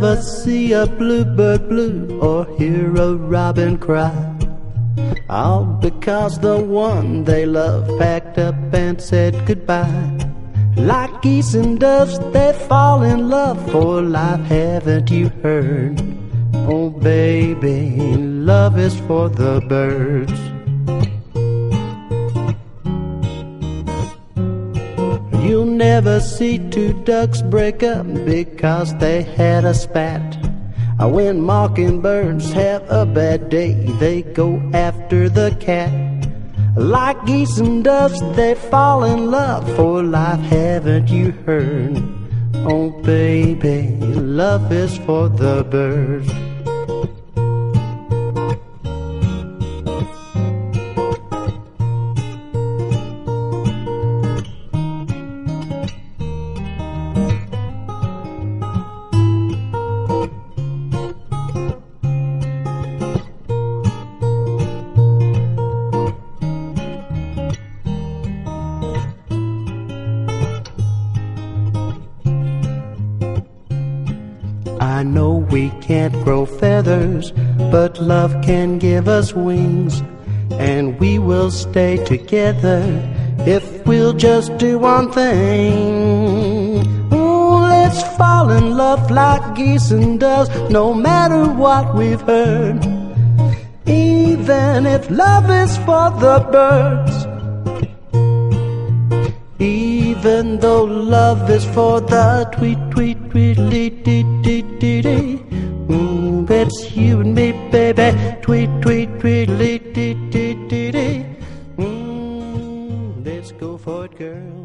never see a bluebird blue or hear a robin cry, all because the one they love packed up and said goodbye. Like geese and doves, they fall in love for life, haven't you heard? Oh baby, love is for the birds. You'll never see two ducks break up because they had a spat. When mockingbirds have a bad day, they go after the cat. Like geese and doves, they fall in love for life, haven't you heard? Oh baby, love is for the birds. I know we can't grow feathers, but love can give us wings, and we will stay together if we'll just do one thing. Oh, let's fall in love like geese and doves, no matter what we've heard. Even if love is for the birds, even though love is for the tweet, tweet, tweedly, dee, dee, dee, dee. It's you and me, baby. Tweet, tweet, tweedly, dee, dee, dee, dee. Let's go for it, girl.